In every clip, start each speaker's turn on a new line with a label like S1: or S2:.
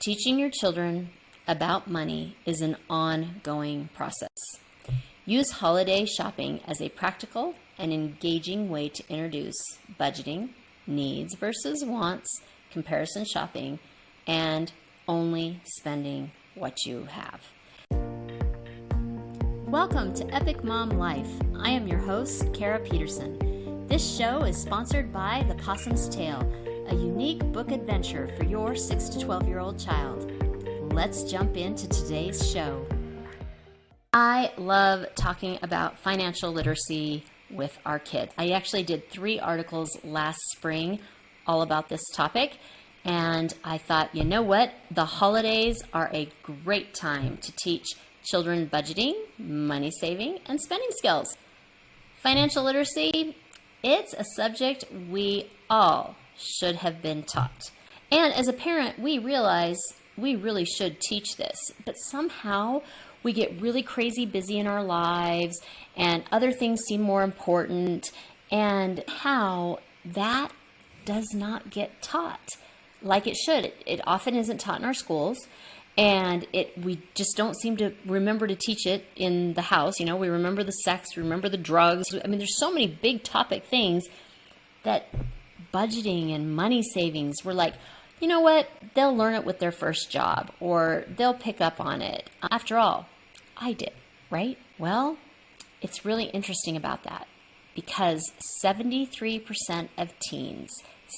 S1: Teaching your children about money is an ongoing process. Use holiday shopping as a practical and engaging way to introduce budgeting, needs versus wants, comparison shopping, and only spending what you have. Welcome to Epic Mom Life. I am your host, Kara Peterson. This show is sponsored by The Possum's Tale, a unique book adventure for your 6 to 12-year-old child. Let's jump into today's show. I love talking about financial literacy with our kids. I actually did 3 articles last spring all about this topic, and I thought, you know what? The holidays are a great time to teach children budgeting, money saving, and spending skills. Financial literacy, it's a subject we all should have been taught. And as a parent, we realize we really should teach this, but somehow we get really crazy busy in our lives and other things seem more important, and how that does not get taught like it should. It often isn't taught in our schools, and we just don't seem to remember to teach it in the house. You know, we remember the sex, we remember the drugs. I mean, there's so many big topic things that budgeting and money savings, we're like, you know what, they'll learn it with their first job, or they'll pick up on it. After all, I did, right? Well, it's really interesting about that because 73% of teens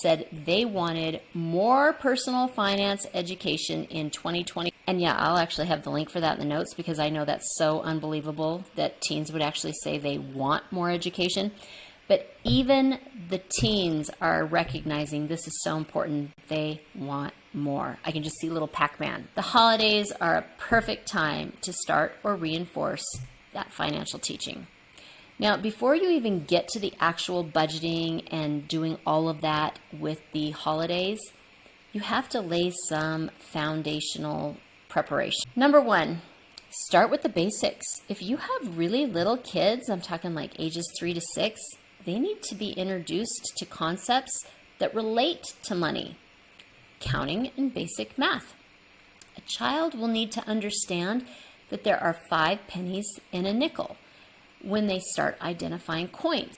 S1: said they wanted more personal finance education in 2020. And yeah, I'll actually have the link for that in the notes because I know that's so unbelievable that teens would actually say they want more education. But even the teens are recognizing this is so important. They want more. I can just see little Pac-Man. The holidays are a perfect time to start or reinforce that financial teaching. Now, before you even get to the actual budgeting and doing all of that with the holidays, you have to lay some foundational preparation. Number 1, start with the basics. If you have really little kids, I'm talking like ages 3 to 6, they need to be introduced to concepts that relate to money, counting and basic math. A child will need to understand that there are 5 pennies in a nickel when they start identifying coins.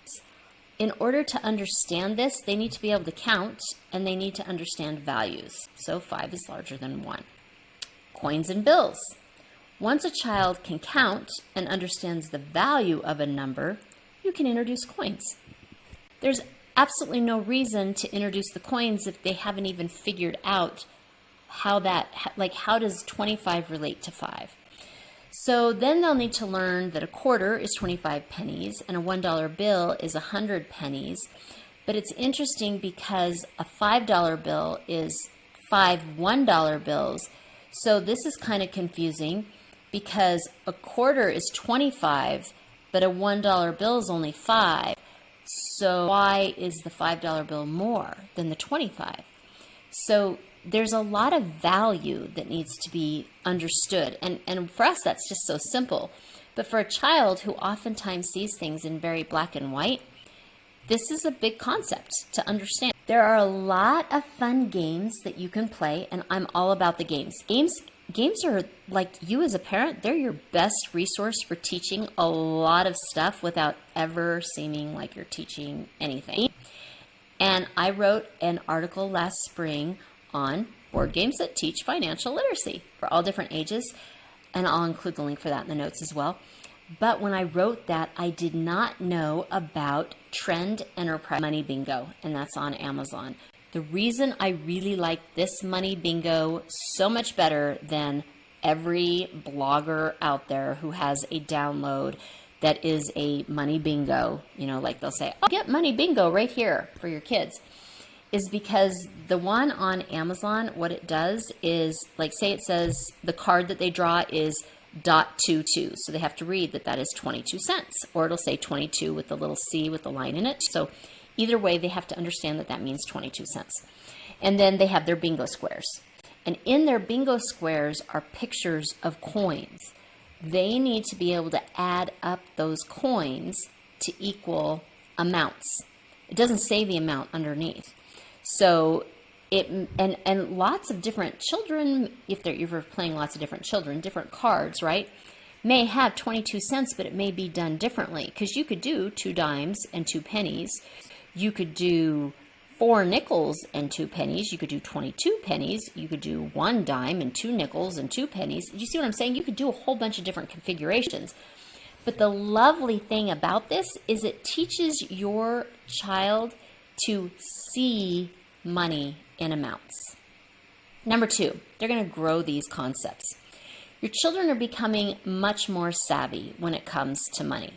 S1: In order to understand this, they need to be able to count and they need to understand values. So 5 is larger than 1. Coins and bills. Once a child can count and understands the value of a number, you can introduce coins. There's absolutely no reason to introduce the coins if they haven't even figured out how does 25 relate to 5? So then they'll need to learn that a quarter is 25 pennies and a $1 bill is 100 pennies. But it's interesting because a $5 bill is 5 $1 bills. So this is kind of confusing because a quarter is 25, but a $1 bill is only 5. So why is the $5 bill more than the 25? So there's a lot of value that needs to be understood. And for us, that's just so simple. But for a child who oftentimes sees things in very black and white, this is a big concept to understand. There are a lot of fun games that you can play, and I'm all about the games. Games are, like, you as a parent, they're your best resource for teaching a lot of stuff without ever seeming like you're teaching anything. And I wrote an article last spring on board games that teach financial literacy for all different ages, and I'll include the link for that in the notes as well. But when I wrote that, I did not know about Trend Enterprise Money Bingo, and that's on Amazon. The reason I really like this Money Bingo so much better than every blogger out there who has a download that is a Money Bingo, you know, like they'll say, oh, get Money Bingo right here for your kids, is because the one on Amazon, what it does is, like, say it says the card that they draw is .22, so they have to read that is 22 cents, or it'll say 22 with the little C with the line in it. So either way, they have to understand that means 22 cents. And then they have their bingo squares. And in their bingo squares are pictures of coins. They need to be able to add up those coins to equal amounts. It doesn't say the amount underneath. So And lots of different children, if you're playing lots of different children, different cards, right, may have 22 cents, but it may be done differently, because you could do 2 dimes and 2 pennies. You could do 4 nickels and 2 pennies. You could do 22 pennies. You could do 1 dime and 2 nickels and 2 pennies. You see what I'm saying? You could do a whole bunch of different configurations. But the lovely thing about this is it teaches your child to see money in amounts. Number 2, they're going to grow these concepts. Your children are becoming much more savvy when it comes to money.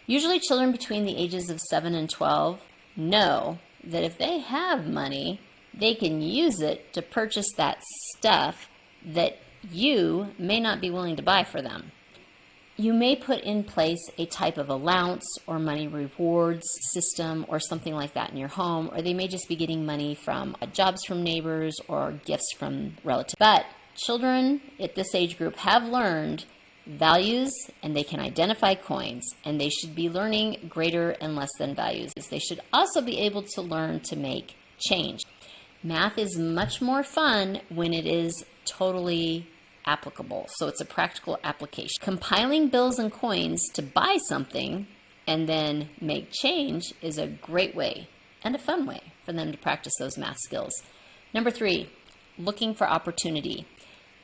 S1: Usually children between the ages of 7 and 12 know that if they have money, they can use it to purchase that stuff that you may not be willing to buy for them. You may put in place a type of allowance or money rewards system or something like that in your home, or they may just be getting money from jobs from neighbors or gifts from relatives. But children at this age group have learned values, and they can identify coins, and they should be learning greater and less than values. They should also be able to learn to make change. Math is much more fun when it is totally applicable. So it's a practical application. Compiling bills and coins to buy something and then make change is a great way and a fun way for them to practice those math skills. Number 3, looking for opportunity.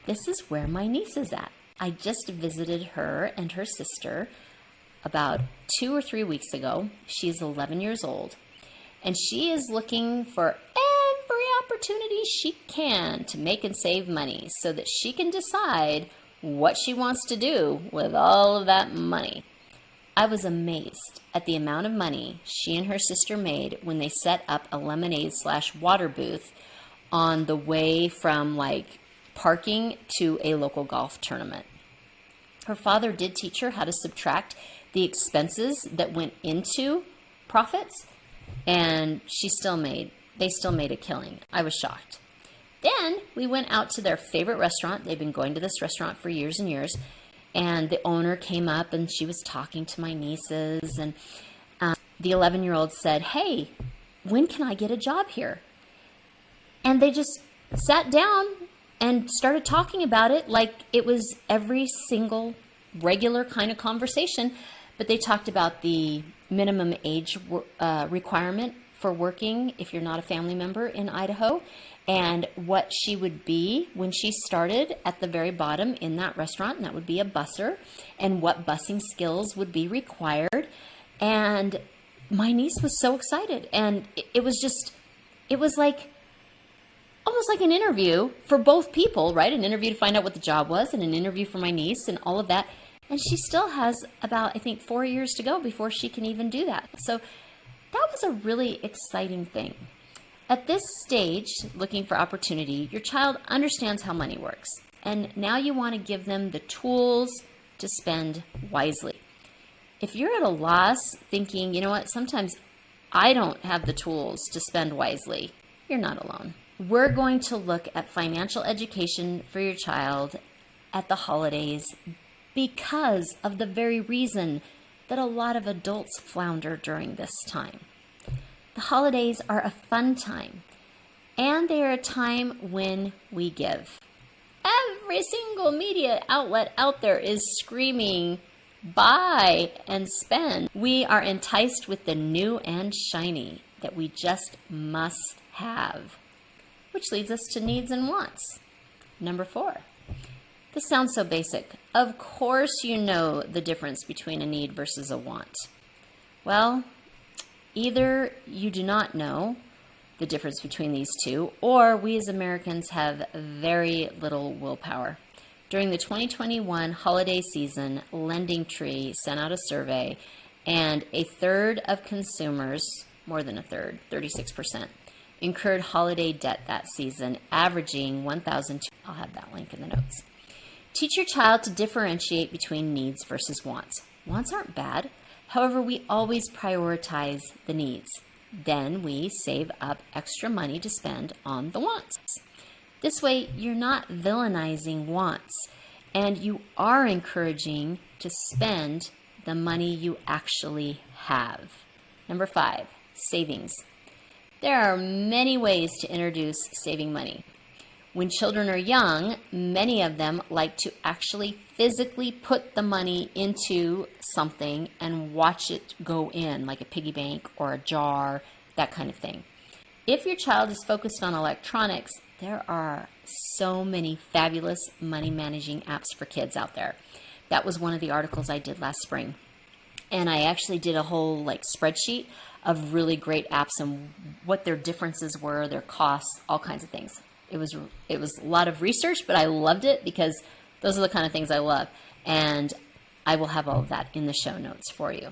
S1: This is where my niece is at. I just visited her and her sister about 2 or 3 weeks ago. She's 11 years old, and she is looking for every opportunity she can to make and save money so that she can decide what she wants to do with all of that money. I was amazed at the amount of money she and her sister made when they set up a lemonade/water booth on the way from parking to a local golf tournament. Her father did teach her how to subtract the expenses that went into profits, and they still made a killing. I was shocked. Then we went out to their favorite restaurant. They've been going to this restaurant for years and years, and the owner came up and she was talking to my nieces, and the 11-year-old said, "Hey, when can I get a job here?" And they just sat down and started talking about it like it was every single regular kind of conversation. But they talked about the minimum age requirement for working if you're not a family member in Idaho, and what she would be when she started at the very bottom in that restaurant, and that would be a busser, and what busing skills would be required. And my niece was so excited, and it was almost like an interview for both people, right? An interview to find out what the job was, and an interview for my niece, and all of that. And she still has about, I think, 4 years to go before she can even do that. So that was a really exciting thing. At this stage, looking for opportunity, your child understands how money works. And now you want to give them the tools to spend wisely. If you're at a loss thinking, you know what, sometimes I don't have the tools to spend wisely, you're not alone. We're going to look at financial education for your child at the holidays because of the very reason that a lot of adults flounder during this time. The holidays are a fun time, and they are a time when we give. Every single media outlet out there is screaming, buy and spend. We are enticed with the new and shiny that we just must have, which leads us to needs and wants. Number 4. This sounds so basic. Of course you know the difference between a need versus a want. Well, either you do not know the difference between these two, or we as Americans have very little willpower. During the 2021 holiday season, LendingTree sent out a survey, and a third of consumers, more than a third, 36%, incurred holiday debt that season, averaging $1,000. I'll have that link in the notes. Teach your child to differentiate between needs versus wants. Wants aren't bad. However, we always prioritize the needs. Then we save up extra money to spend on the wants. This way, you're not villainizing wants, and you are encouraging to spend the money you actually have. Number 5, savings. There are many ways to introduce saving money. When children are young, many of them like to actually physically put the money into something and watch it go in, like a piggy bank or a jar, that kind of thing. If your child is focused on electronics, there are so many fabulous money managing apps for kids out there. That was one of the articles I did last spring. And I actually did a whole spreadsheet of really great apps and what their differences were, their costs, all kinds of things. It was a lot of research, but I loved it because those are the kind of things I love. And I will have all of that in the show notes for you.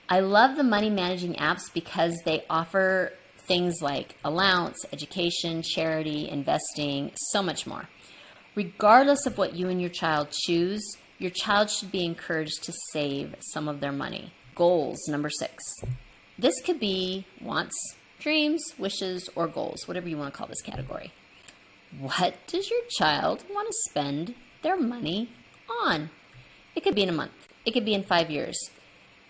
S1: I love the money managing apps because they offer things like allowance, education, charity, investing, so much more. Regardless of what you and your child choose, your child should be encouraged to save some of their money. Goals, number 6. This could be wants, dreams, wishes, or goals, whatever you want to call this category. What does your child want to spend their money on? It could be in a month. It could be in 5 years.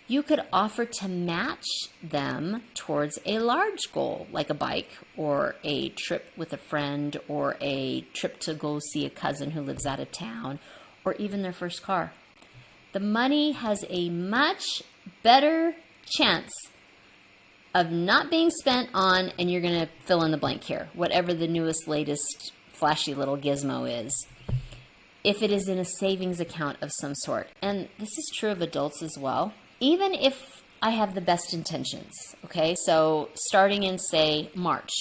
S1: You could offer to match them towards a large goal, like a bike or a trip with a friend or a trip to go see a cousin who lives out of town, or even their first car. The money has a much better chance of not being spent on, and you're going to fill in the blank here, whatever the newest, latest, flashy little gizmo is, if it is in a savings account of some sort. And this is true of adults as well. Even if I have the best intentions, okay, so starting in, say, March,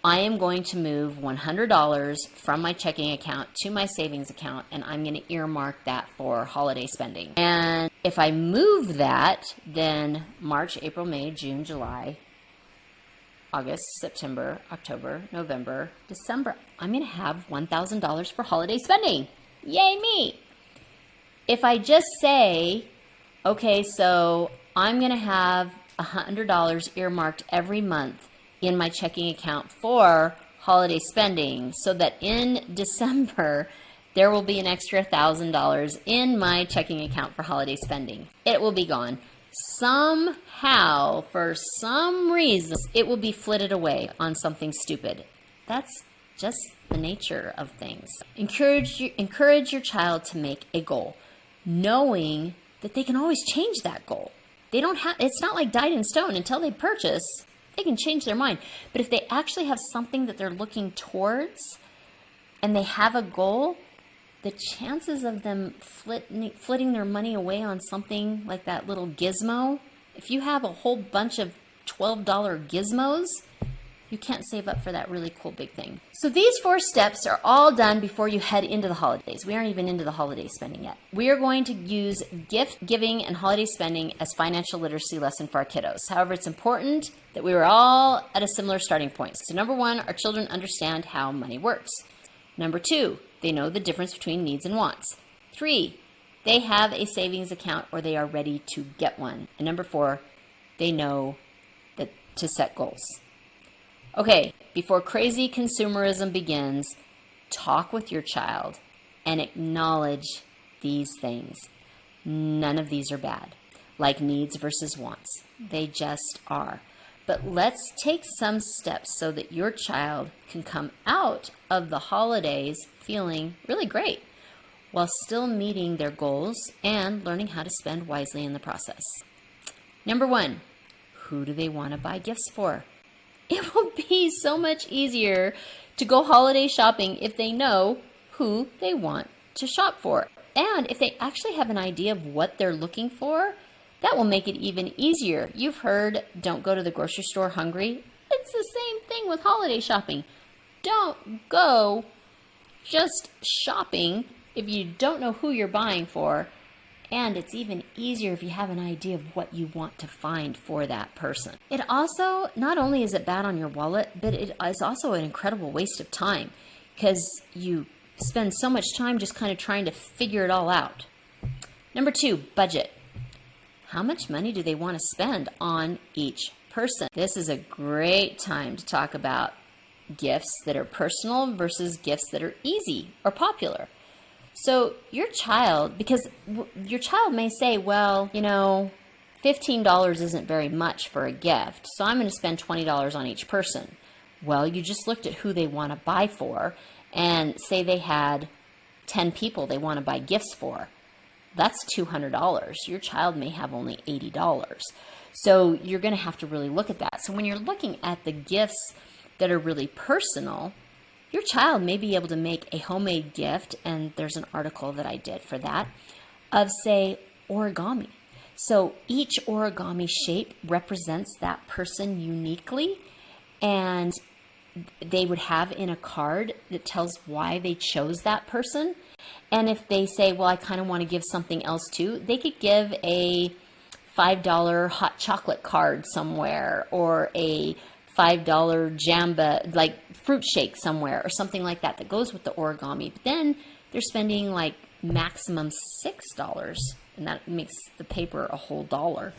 S1: I am going to move $100 from my checking account to my savings account, and I'm going to earmark that for holiday spending. And if I move that, then March, April, May, June, July, August, September, October, November, December, I'm going to have $1,000 for holiday spending. Yay me! If I just say, okay, so I'm going to have $100 earmarked every month in my checking account for holiday spending, so that in December there will be an extra $1,000 in my checking account for holiday spending. It will be gone. Somehow, for some reason, it will be flitted away on something stupid. That's just the nature of things. Encourage your child to make a goal, knowing that they can always change that goal. They don't have, it's not like dyed in stone. Until they purchase, they can change their mind. But if they actually have something that they're looking towards and they have a goal, the chances of them flitting their money away on something like that little gizmo, if you have a whole bunch of $12 gizmos, you can't save up for that really cool big thing. So these 4 steps are all done before you head into the holidays. We aren't even into the holiday spending yet. We are going to use gift giving and holiday spending as financial literacy lesson for our kiddos. However, it's important that we are all at a similar starting point. So number 1, our children understand how money works. Number 2, they know the difference between needs and wants. 3, they have a savings account or they are ready to get one. And number 4, they know that to set goals. Okay, before crazy consumerism begins, talk with your child and acknowledge these things. None of these are bad, like needs versus wants. They just are. But let's take some steps so that your child can come out of the holidays feeling really great while still meeting their goals and learning how to spend wisely in the process. Number 1, who do they want to buy gifts for? It will be so much easier to go holiday shopping if they know who they want to shop for. And if they actually have an idea of what they're looking for, that will make it even easier. You've heard, don't go to the grocery store hungry. It's the same thing with holiday shopping. Don't go just shopping if you don't know who you're buying for. And it's even easier if you have an idea of what you want to find for that person. It also, not only is it bad on your wallet, but it is also an incredible waste of time because you spend so much time just kind of trying to figure it all out. Number 2, budget. How much money do they want to spend on each person? This is a great time to talk about gifts that are personal versus gifts that are easy or popular. So your child, because your child may say, well, $15 isn't very much for a gift, so I'm going to spend $20 on each person. Well, you just looked at who they want to buy for, and say they had 10 people they want to buy gifts for. That's $200. Your child may have only $80. So you're going to have to really look at that. So when you're looking at the gifts that are really personal, your child may be able to make a homemade gift, and there's an article that I did for that, of, say, origami. So each origami shape represents that person uniquely, and they would have in a card that tells why they chose that person. And if they say, well, I kind of want to give something else too, they could give a $5 hot chocolate card somewhere, or a $5 Jamba, like fruit shake somewhere, or something like that that goes with the origami. But then they're spending like maximum $6, and that makes the paper a whole dollar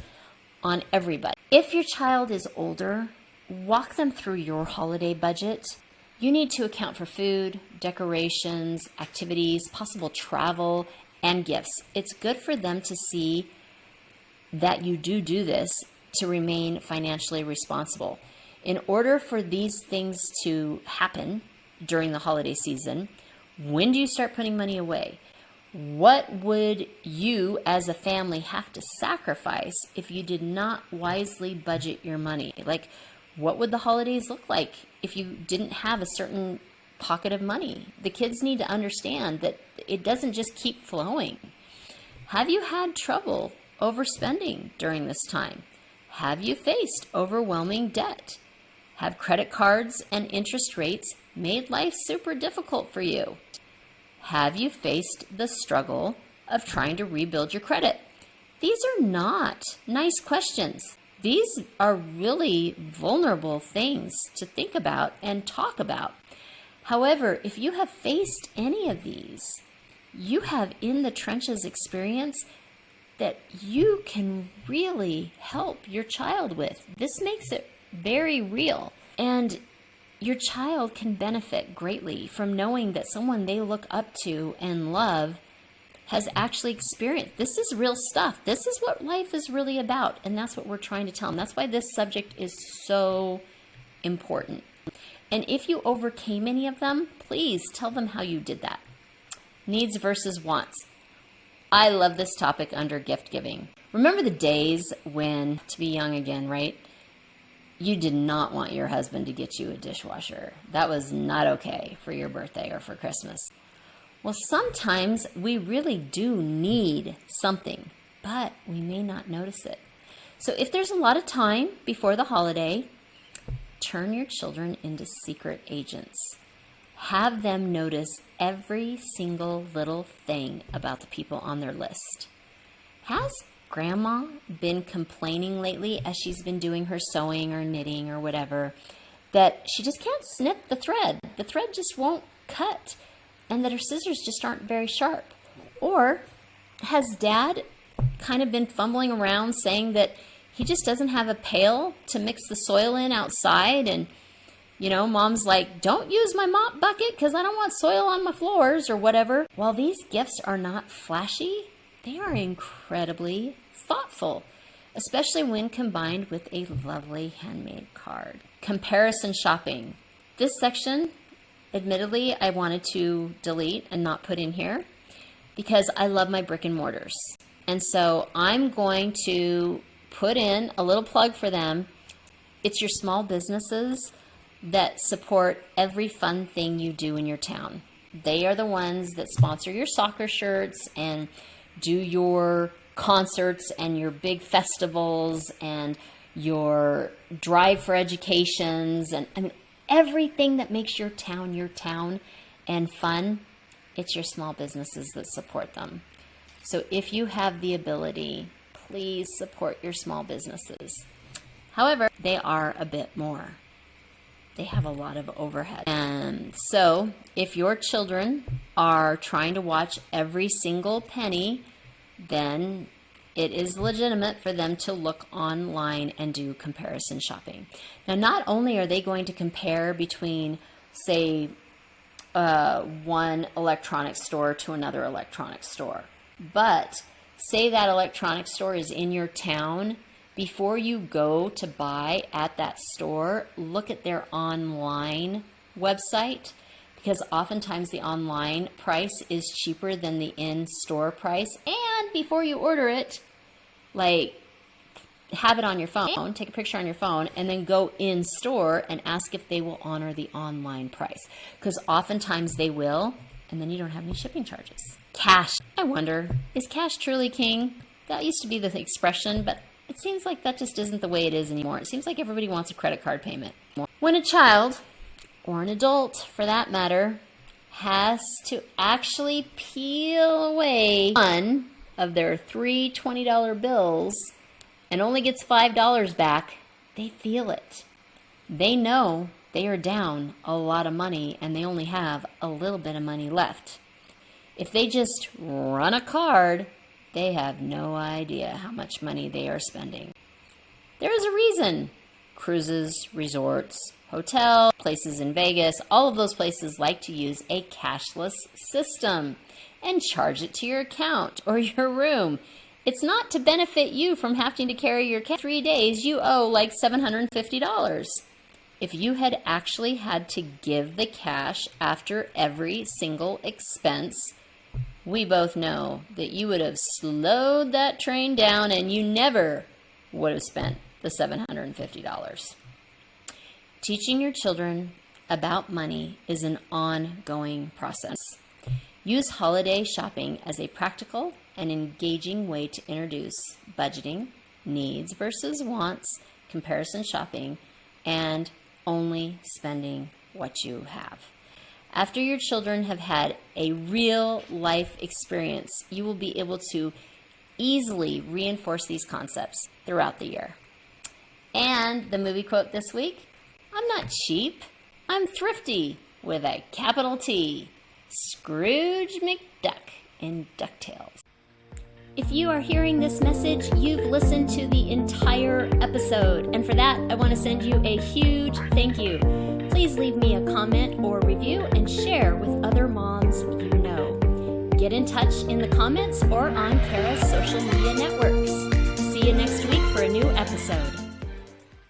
S1: on everybody. If your child is older, walk them through your holiday budget. You need to account for food, decorations, activities, possible travel, and gifts. It's good for them to see that you do this to remain financially responsible. In order for these things to happen during the holiday season, when do you start putting money away? What would you as a family have to sacrifice if you did not wisely budget your money? Like, what would the holidays look like if you didn't have a certain pocket of money? The kids need to understand that it doesn't just keep flowing. Have you had trouble overspending during this time? Have you faced overwhelming debt? Have credit cards and interest rates made life super difficult for you? Have you faced the struggle of trying to rebuild your credit? These are not nice questions. These are really vulnerable things to think about and talk about. However, if you have faced any of these, you have in the trenches experience that you can really help your child with. This makes it very real. And your child can benefit greatly from knowing that someone they look up to and love has actually experienced. This is real stuff. This is what life is really about. And that's what we're trying to tell them. That's why this subject is so important. And if you overcame any of them, please tell them how you did that. Needs versus wants. I love this topic under gift giving. Remember the days when, to be young again, right? You did not want your husband to get you a dishwasher. That was not okay for your birthday or for Christmas. Well, sometimes we really do need something, but we may not notice it. So if there's a lot of time before the holiday, turn your children into secret agents. Have them notice every single little thing about the people on their list. Has Grandma been complaining lately as she's been doing her sewing or knitting or whatever that she just can't snip the thread? The thread just won't cut, and that her scissors just aren't very sharp? Or has Dad kind of been fumbling around saying that he just doesn't have a pail to mix the soil in outside, and Mom's like, don't use my mop bucket because I don't want soil on my floors or whatever? While these gifts are not flashy, they are incredibly thoughtful, especially when combined with a lovely handmade card. Comparison shopping. This section, admittedly, I wanted to delete and not put in here because I love my brick and mortars. And so I'm going to put in a little plug for them. It's your small businesses that support every fun thing you do in your town. They are the ones that sponsor your soccer shirts and do your concerts and your big festivals and your drive for educations, and everything that makes your town and fun. It's your small businesses that support them. So if you have the ability, please support your small businesses. However, they are a bit more. They have a lot of overhead. And so if your children are trying to watch every single penny, then it is legitimate for them to look online and do comparison shopping. Now, not only are they going to compare between, say, one electronics store to another electronics store, but say that electronic store is in your town, before you go to buy at that store, look at their online website, because oftentimes the online price is cheaper than the in-store price. And before you order it, like, have it on your phone, take a picture on your phone, and then go in store and ask if they will honor the online price, because oftentimes they will, and then you don't have any shipping charges. Cash. I wonder, is cash truly king? That used to be the expression, but it seems like that just isn't the way it is anymore. It seems like everybody wants a credit card payment. When a child, or an adult for that matter, has to actually peel away one of their three $20 bills and only gets $5 back, they feel it. They know they are down a lot of money and they only have a little bit of money left. If they just run a card, they have no idea how much money they are spending. There is a reason cruises, resorts, hotels, places in Vegas, all of those places like to use a cashless system and charge it to your account or your room. It's not to benefit you from having to carry your cash. 3 days, you owe like $750. If you had actually had to give the cash after every single expense, we both know that you would have slowed that train down and you never would have spent the $750. Teaching your children about money is an ongoing process. Use holiday shopping as a practical and engaging way to introduce budgeting, needs versus wants, comparison shopping, and only spending what you have. After your children have had a real life experience, you will be able to easily reinforce these concepts throughout the year. And the movie quote this week, I'm not cheap, I'm thrifty with a capital T. Scrooge McDuck in DuckTales. If you are hearing this message, you've listened to the entire episode. And for that, I want to send you a huge thank you. Please leave me a comment or review and share with other moms you know. Get in touch in the comments or on Kara's social media networks. See you next week for a new episode.